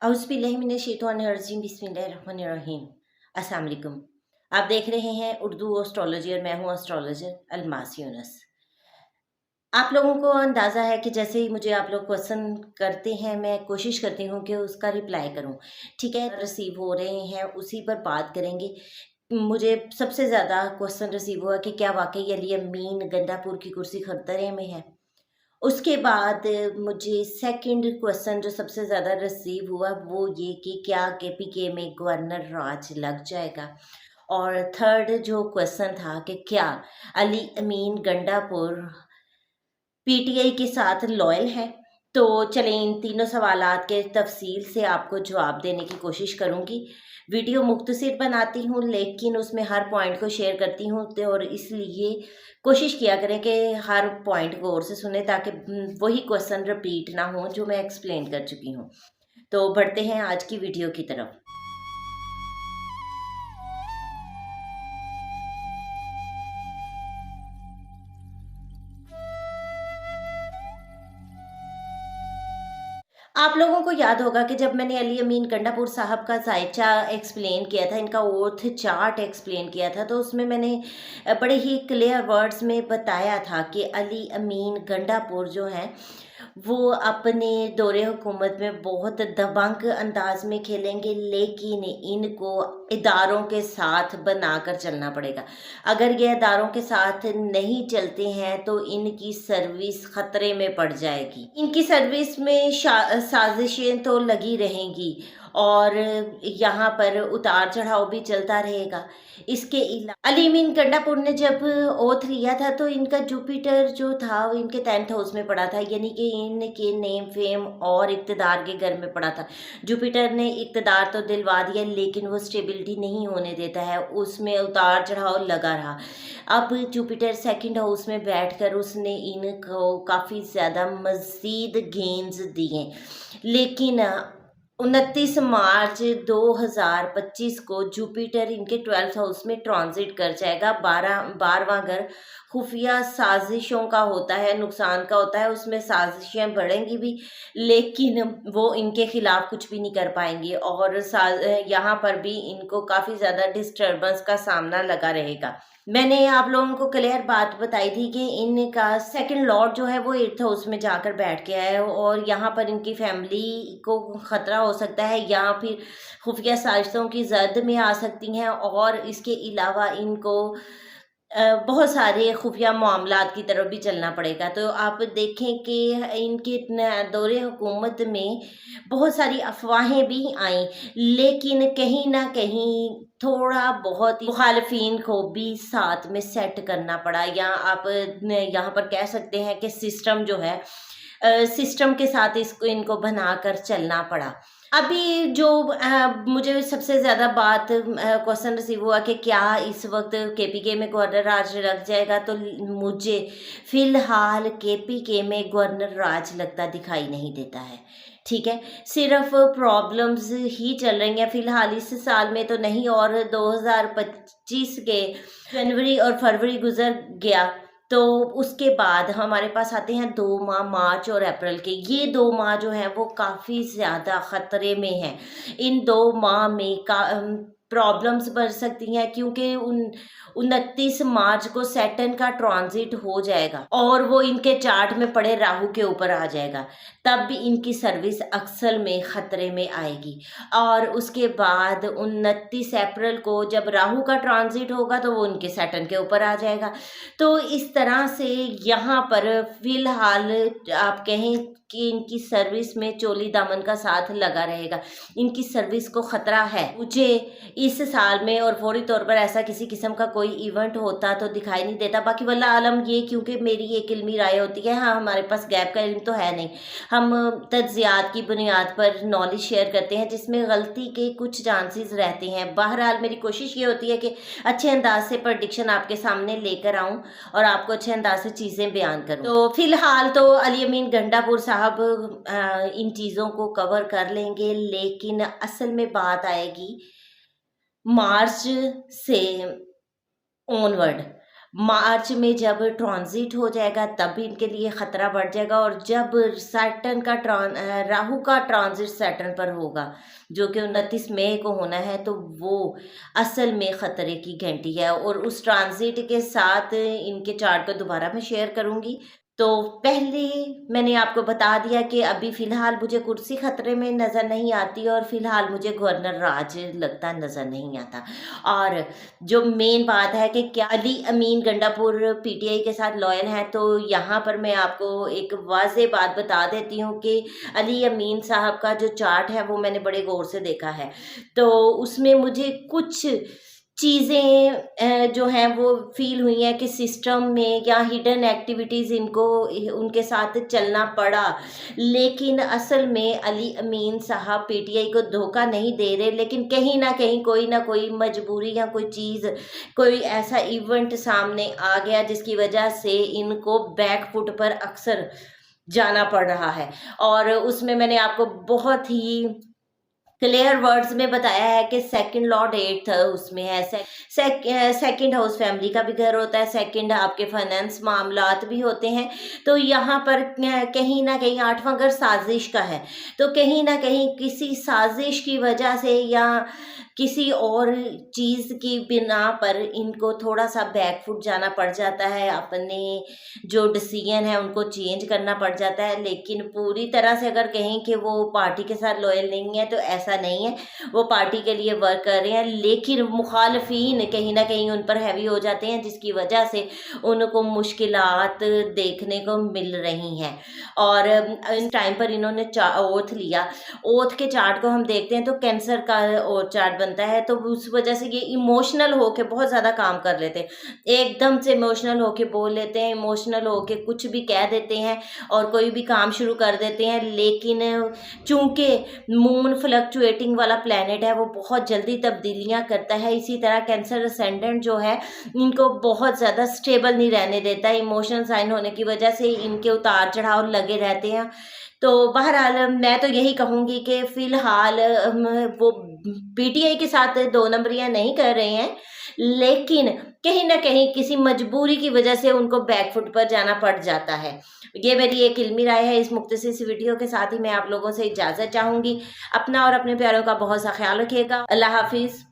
औज़ुबिल्लाहिमिनश्शैतानिर्रजीम बिस्मिल्लाहिर्रहमानिर्रहीम। अस्सलाम वालेकुम। आप देख रहे हैं उर्दू एस्ट्रोलॉजी और मैं हूँ एस्ट्रोलॉजर अलमास यूनुस। आप लोगों को अंदाज़ा है कि जैसे ही मुझे आप लोग क्वेश्चन करते हैं, मैं कोशिश करती हूँ कि उसका रिप्लाई करूँ। ठीक है, रिसीव हो रहे हैं, उसी पर बात करेंगे। मुझे सबसे ज़्यादा क्वेश्चन रिसीव हुआ कि क्या वाक़ई अली अमीन गंडापुर की कुर्सी खतरे में है? उसके बाद मुझे सेकंड क्वेश्चन जो सबसे ज़्यादा रिसीव हुआ वो ये कि क्या केपीके में गवर्नर राज लग जाएगा? और थर्ड जो क्वेश्चन था कि क्या अली अमीन गंडापुर पीटीआई के साथ लॉयल है? तो चलें इन तीनों सवालात के तफ़सील से आपको जवाब देने की कोशिश करूँगी। वीडियो मुख्तसर बनाती हूँ लेकिन उसमें हर पॉइंट को शेयर करती हूँ और इसलिए कोशिश किया करें कि हर पॉइंट गौर से सुनें ताकि वही क्वेश्चन रिपीट ना हो जो मैं एक्सप्लेन कर चुकी हूँ। तो बढ़ते हैं आज की वीडियो की तरफ। आप लोगों को याद होगा कि जब मैंने अली अमीन गंडापुर साहब का जायचा एक्सप्लेन किया था, इनका ओथ चार्ट एक्सप्लेन किया था, तो उसमें मैंने बड़े ही क्लियर वर्ड्स में बताया था कि अली अमीन गंडापुर जो हैं वो अपने दौरे हुकूमत में बहुत दबंग अंदाज में खेलेंगे, लेकिन इनको इदारों के साथ बनाकर चलना पड़ेगा। अगर ये इदारों के साथ नहीं चलते हैं तो इनकी सर्विस खतरे में पड़ जाएगी। इनकी सर्विस में साजिशें तो लगी रहेंगी और यहाँ पर उतार चढ़ाव भी चलता रहेगा। इसके अलावा अली अमीन गंडापुर ने जब ओथ लिया था तो इनका जुपिटर जो था वो इनके 10th हाउस में पड़ा था, यानी कि इनके नेम फेम और इक़्तिदार के घर में पड़ा था। जुपिटर ने इक़्तिदार तो दिलवा दिया लेकिन वो स्टेबिलिटी नहीं होने देता है, उसमें उतार चढ़ाव लगा रहा। अब जुपिटर 2nd हाउस में बैठकर उसने इनको काफ़ी ज़्यादा मज़ीद गेन्स दिए, लेकिन 29 मार्च 2025 को जुपिटर इनके 12th हाउस में ट्रांजिट कर जाएगा। 12वां घर खुफिया साजिशों का होता है, नुकसान का होता है, उसमें साजिशें बढ़ेंगी भी लेकिन वो इनके खिलाफ कुछ भी नहीं कर पाएंगे और यहाँ पर भी इनको काफ़ी ज़्यादा डिस्टर्बेंस का सामना लगा रहेगा। मैंने आप लोगों को क्लियर बात बताई थी कि इनका 2nd लॉर्ड जो है वो 8th हाउस में जाकर बैठ गया है और यहाँ पर इनकी फैमिली को खतरा हो सकता है या फिर खुफिया साजिशों की जद में आ सकती हैं और इसके अलावा इनको बहुत सारे खुफिया मामलात की तरफ भी चलना पड़ेगा। तो आप देखें कि इनके दौरे हुकूमत में बहुत सारी अफवाहें भी आईं, लेकिन कहीं न कहीं थोड़ा बहुत मुखालिफिन को भी साथ में सेट करना पड़ा या आप यहाँ पर कह सकते हैं कि सिस्टम जो है सिस्टम के साथ इसको इनको बनाकर चलना पड़ा। अभी जो मुझे सबसे ज़्यादा बात क्वेश्चन रिसीव हुआ कि क्या इस वक़्त केपीके में गवर्नर राज लग जाएगा, तो मुझे फ़िलहाल केपीके में गवर्नर राज लगता दिखाई नहीं देता है। ठीक है, सिर्फ़ प्रॉब्लम्स ही चल रही हैं फ़िलहाल इस साल में तो नहीं और 2025 के जनवरी और फरवरी गुज़र गया तो उसके बाद हमारे पास आते हैं 2 माह मार्च और अप्रैल के। ये 2 माह जो हैं वो काफ़ी ज़्यादा ख़तरे में हैं। इन 2 माह में प्रॉब्लम्स बढ़ सकती हैं क्योंकि 29 मार्च को सैटर्न का ट्रांजिट हो जाएगा और वो इनके चार्ट में पड़े राहु के ऊपर आ जाएगा। तब भी इनकी सर्विस अक्सर में ख़तरे में आएगी और उसके बाद 29 अप्रैल को जब राहु का ट्रांजिट होगा तो वो उनके सैटर्न के ऊपर आ जाएगा। तो इस तरह से यहाँ पर फ़िलहाल आप कहें कि इनकी सर्विस में चोली दामन का साथ लगा रहेगा। इनकी सर्विस को ख़तरा है। मुझे इस साल में और फौरी तौर पर ऐसा किसी किस्म का कोई इवेंट होता तो दिखाई नहीं देता। बाकी वल्लाह आलम ये क्योंकि मेरी एक इल्मी राय होती है, हाँ हमारे पास गैप का इल्म तो है नहीं। हम तज्ज़ियात की बुनियाद पर नॉलेज शेयर करते हैं जिसमें गलती के कुछ चांसेस रहते हैं। बहरहाल मेरी कोशिश ये होती है कि अच्छे अंदाज से प्रेडिक्शन आपके सामने लेकर आऊँ और आपको अच्छे अंदाज से चीज़ें बयान करूँ। तो फ़िलहाल तो अली अमीन गंडापुर साहब इन चीज़ों को कवर कर लेंगे, लेकिन असल में बात आएगी मार्च से ऑनवर्ड। मार्च में जब ट्रांजिट हो जाएगा तब इनके लिए ख़तरा बढ़ जाएगा, और जब सैटर्न का राहु का ट्रांजिट सैटर्न पर होगा जो कि 29 मई को होना है, तो वो असल में ख़तरे की घंटी है। और उस ट्रांजिट के साथ इनके चार्ट को दोबारा मैं शेयर करूँगी। तो पहले मैंने आपको बता दिया कि अभी फ़िलहाल मुझे कुर्सी ख़तरे में नज़र नहीं आती, और फ़िलहाल मुझे गवर्नर राज लगता नज़र नहीं आता। और जो मेन बात है कि क्या अली अमीन गंडापुर पीटीआई के साथ लॉयल हैं, तो यहाँ पर मैं आपको एक वाज़ेह बात बता देती हूँ कि अली अमीन साहब का जो चार्ट है वो मैंने बड़े गौर से देखा है। तो उसमें मुझे कुछ चीज़ें जो हैं वो फ़ील हुई हैं कि सिस्टम में या हिडन एक्टिविटीज़ इनको उनके साथ चलना पड़ा। लेकिन असल में अली अमीन साहब पीटीआई को धोखा नहीं दे रहे, लेकिन कहीं न कहीं कोई ना कोई मजबूरी या कोई चीज़, कोई ऐसा इवेंट सामने आ गया जिसकी वजह से इनको बैक फुट पर अक्सर जाना पड़ रहा है। और उसमें मैंने आपको बहुत ही क्लियर वर्ड्स में बताया है कि सेकंड लॉर्ड एट्थ उसमें है, सेकंड हाउस फैमिली का भी घर होता है, सेकंड आपके फाइनेंस मामलात भी होते हैं। तो यहाँ पर कहीं ना कहीं आठवां घर साजिश का है, तो कहीं ना कहीं किसी साजिश की वजह से या किसी और चीज़ की बिना पर इनको थोड़ा सा बैकफुट जाना पड़ जाता है, अपने जो डिसीजन है उनको चेंज करना पड़ जाता है। लेकिन पूरी तरह से अगर कहें कि वो पार्टी के साथ लॉयल नहीं है, तो ऐसा नहीं है, वो पार्टी के लिए वर्क कर रहे हैं, लेकिन मुखालफीन कहीं ना कहीं उन पर हैवी हो जाते हैं, जिसकी वजह से उनको मुश्किलात देखने को मिल रही हैं। और इस टाइम पर इन्होंने ओथ लिया, ओथ के चार्ट को हम देखते हैं तो कैंसर का और चार्ट बनता है, तो उस वजह से ये इमोशनल होके बहुत ज़्यादा काम कर लेते हैं, एकदम से इमोशनल होके बोल लेते हैं, इमोशनल होके कुछ भी कह देते हैं और कोई भी काम शुरू कर देते हैं। लेकिन चूंकि मून फ्लक्चुएटिंग वाला प्लैनेट है, वो बहुत जल्दी तब्दीलियां करता है। इसी तरह कैंसर असेंडेंट जो है इनको बहुत ज़्यादा स्टेबल नहीं रहने देता, इमोशनल साइन होने की वजह से इनके उतार चढ़ाव लगे रहते हैं। तो बहरहाल मैं तो यही कहूँगी कि फ़िलहाल वो पीटीआई के साथ दो नंबरियाँ नहीं कर रहे हैं, लेकिन कहीं ना कहीं किसी मजबूरी की वजह से उनको बैकफुट पर जाना पड़ जाता है। ये मेरी एक इल्मी राय है। इस मुख्तसर सी वीडियो के साथ ही मैं आप लोगों से इजाज़त चाहूँगी। अपना और अपने प्यारों का बहुत सा ख्याल रखिएगा। अल्लाह हाफिज़।